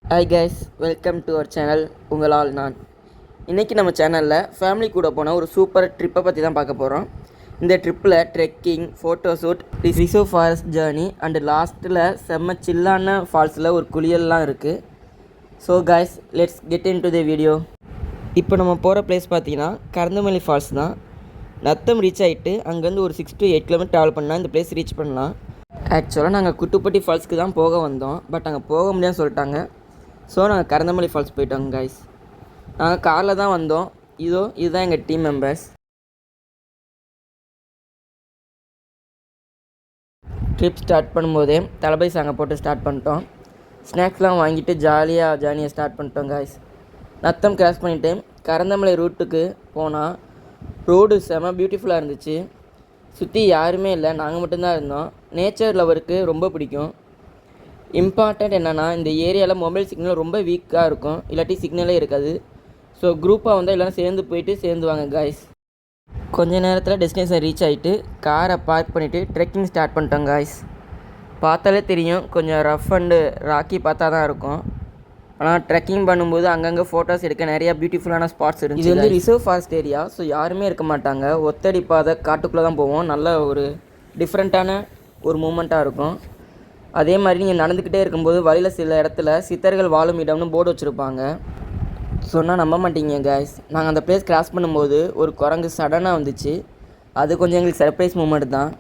Hi guys, welcome to our channel உங்களால் நான். இன்றைக்கி நம்ம சேனலில் ஃபேமிலி கூட போன ஒரு சூப்பர் ட்ரிப்பை பற்றி தான் பார்க்க போகிறோம். இந்த ட்ரிப்பில் trekking, photoshoot, reserve forest journey and லாஸ்ட்டில் செம்ம சில்லான ஃபால்ஸில் ஒரு குளியல்லாம் இருக்குது. So guys, let's get into the video. இப்போ நம்ம போகிற பிளேஸ் பார்த்தீங்கன்னா கரந்தமல்லி ஃபால்ஸ் தான். நத்தம் ரீச் ஆகிட்டு அங்கேருந்து ஒரு 6 to 8 கிலோமீட்டர் ட்ராவல் பண்ணால் இந்த பிளேஸ் ரீச் பண்ணலாம். ஆக்சுவலாக நாங்கள் குட்டுப்பட்டி ஃபால்ஸ்க்கு தான் போக வந்தோம், பட் அங்கே போக முடியாதுன்னு சொல்லிட்டாங்க. ஸோ நாங்கள் கரந்தமல்லி ஃபால்ஸ் போயிட்டோங்க கைஸ். நாங்கள் காரில் தான் வந்தோம். இதுதான் எங்கள் டீம் மெம்பர்ஸ். ட்ரிப் ஸ்டார்ட் பண்ணும்போதே தளபதி சாங்கை போட்டு ஸ்டார்ட் பண்ணிட்டோம். ஸ்நாக்ஸ்லாம் வாங்கிட்டு ஜாலியாக ஜேர்னியை ஸ்டார்ட் பண்ணிட்டோம் கைஸ். நத்தம் கிராஸ் பண்ணிவிட்டு கரந்தமலை ரூட்டுக்கு போனால் ரோடு செம பியூட்டிஃபுல்லாக இருந்துச்சு. சுற்றி யாருமே இல்லை, நாங்கள் மட்டும்தான் இருந்தோம். நேச்சர் லவருக்கு ரொம்ப பிடிக்கும். இம்பார்ட்டண்ட் என்னென்னா, இந்த ஏரியாவில் மொபைல் சிக்னல் ரொம்ப வீக்காக இருக்கும், இல்லாட்டி சிக்னலே இருக்காது. ஸோ குரூப்பாக வந்தால் எல்லோரும் சேர்ந்து போயிட்டு சேர்ந்து வாங்க காய்ஸ். கொஞ்ச நேரத்தில் டெஸ்டினேஷன் ரீச் ஆகிட்டு காரை பார்க் பண்ணிவிட்டு ட்ரெக்கிங் ஸ்டார்ட் பண்ணிட்டோம் காய்ஸ். பார்த்தாலே தெரியும், கொஞ்சம் ரஃப் அண்டு ராக்கி பார்த்தா தான் இருக்கும். ஆனால் ட்ரெக்கிங் பண்ணும்போது அங்கங்கே ஃபோட்டோஸ் எடுக்க நிறையா பியூட்டிஃபுல்லான ஸ்பாட்ஸ் இருந்துச்சு. இது வந்து ரிசர்வ் ஃபாரஸ்ட் ஏரியா, ஸோ யாருமே இருக்க மாட்டாங்க. ஒத்தடி பாதை காட்டுக்குள்ளே தான் போவோம். நல்ல ஒரு டிஃப்ரெண்ட்டான ஒரு மூமெண்ட்டாக இருக்கும். அதே மாதிரி நீங்கள் நடந்துக்கிட்டே இருக்கும்போது வழியில் சில இடத்துல சித்தர்கள் வாழும் இடம்னு போர்டு வச்சுருப்பாங்க. சொன்னால் நம்ப மாட்டீங்க கைஸ், நாங்கள் அந்த பிளேஸ் கிராஸ் பண்ணும்போது ஒரு குரங்கு சடனாக வந்துச்சு. அது கொஞ்சம் எங்களுக்கு சர்ப்ரைஸ் மூமெண்ட் தான்.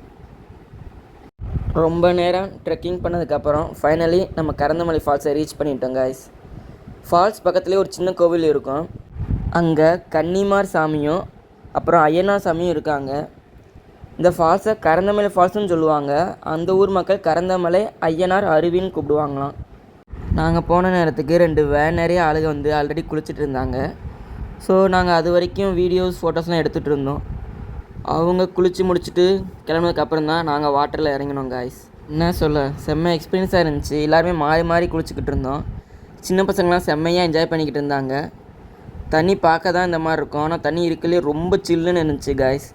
ரொம்ப நேரம் ட்ரெக்கிங் பண்ணதுக்கப்புறம் ஃபைனலி நம்ம கரந்தமலை ஃபால்ஸை ரீச் பண்ணிட்டோம் கைஸ். ஃபால்ஸ் பக்கத்துலேயே ஒரு சின்ன கோவில் இருக்கும். அங்கே கன்னிமார் சாமியும் அப்புறம் ஐயனார் சாமியும் இருக்காங்க. இந்த ஃபால்ஸை கரந்தமலை ஃபால்ஸ்னு சொல்லுவாங்க. அந்த ஊர் மக்கள் கரந்தமலை ஐயனார் அருவின்னு கூப்பிடுவாங்களாம். நாங்கள் போன நேரத்துக்கு 2 வேன் நிறைய ஆளுங்க வந்து ஆல்ரெடி குளிச்சுட்டு இருந்தாங்க. ஸோ நாங்கள் அது வரைக்கும் வீடியோஸ் ஃபோட்டோஸ்லாம் எடுத்துகிட்டு இருந்தோம். அவங்க குளித்து முடிச்சுட்டு கிளம்புனதுக்கப்புறம் தான் நாங்கள் வாட்டரில் இறங்கினோம் காய்ஸ். என்ன சொல்ல, செம்ம எக்ஸ்பீரியன்ஸாக இருந்துச்சு. எல்லாருமே மாறி மாறி குளிச்சுக்கிட்டு இருந்தோம். சின்ன பசங்களாம் செம்மையாக என்ஜாய் பண்ணிக்கிட்டு இருந்தாங்க. தண்ணி பார்க்க தான் இந்த மாதிரி இருக்கும், ஆனால் தண்ணி இருக்குல்லே ரொம்ப சில்லுன்னு இருந்துச்சு காய்ஸ்.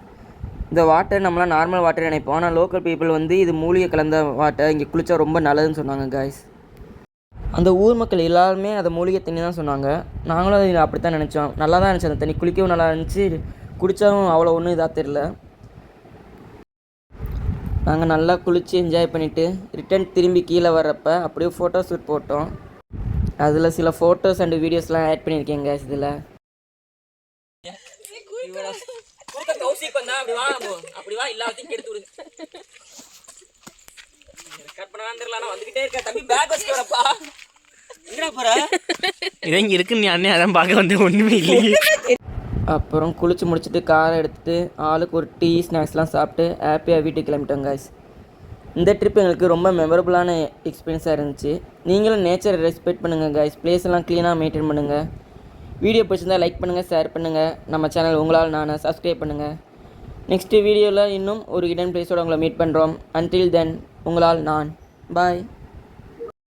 இந்த வாட்டர் நம்மளாம் நார்மல் வாட்டர் நினைப்போம், ஆனால் லோக்கல் பீப்புள் வந்து இது மூலிகை கலந்த வாட்டர், இங்கே குளித்தா ரொம்ப நல்லதுன்னு சொன்னாங்க காய்ஸ். அந்த ஊர் மக்கள் எல்லாருமே அதை மூலிகை தண்ணி தான் சொன்னாங்க. நாங்களும் அது அப்படி தான் நினச்சோம். நல்லா தான் இருந்துச்சு அந்த தண்ணி, குளிக்கவும் நல்லா இருந்துச்சு, குடித்தாலும் அவ்வளோ ஒன்றும் இதாக தெரியல. நாங்கள் நல்லா குளித்து என்ஜாய் பண்ணிவிட்டு ரிட்டன் திரும்பி கீழே வர்றப்ப அப்படியே ஃபோட்டோ ஷூட் போட்டோம். அதில் சில ஃபோட்டோஸ் அண்டு வீடியோஸ்லாம் ஆட் பண்ணியிருக்கேன் காய்ஸ். இதில் அப்புறம் குளிச்சு முடிச்சுட்டு காரை எடுத்துகிட்டு ஆளுக்கு ஒரு டீ ஸ்நாக்ஸ்லாம் சாப்பிட்டு ஹாப்பியாக வீட்டுக்கு கிளம்பிட்டோம் காய்ஸ். இந்த ட்ரிப் எங்களுக்கு ரொம்ப மெமரபுளான எக்ஸ்பீரியன்ஸாக இருந்துச்சு. நீங்களும் நேச்சரை ரெஸ்பெக்ட் பண்ணுங்கள் காய்ஸ். பிளேஸ் எல்லாம் க்ளீனாக மெயின்டைன் பண்ணுங்கள். வீடியோ பிடிச்சிருந்தால் லைக் பண்ணுங்கள், ஷேர் பண்ணுங்கள். நம்ம சேனல் உங்களால் நான் சப்ஸ்கிரைப் பண்ணுங்கள். நெக்ஸ்ட் வீடியோவில் இன்னும் ஒரு ஹிடன் பிளேஸோடு உங்களை மீட் பண்ணுறோம். அன்டில் தென், உங்களால் நான். பாய்.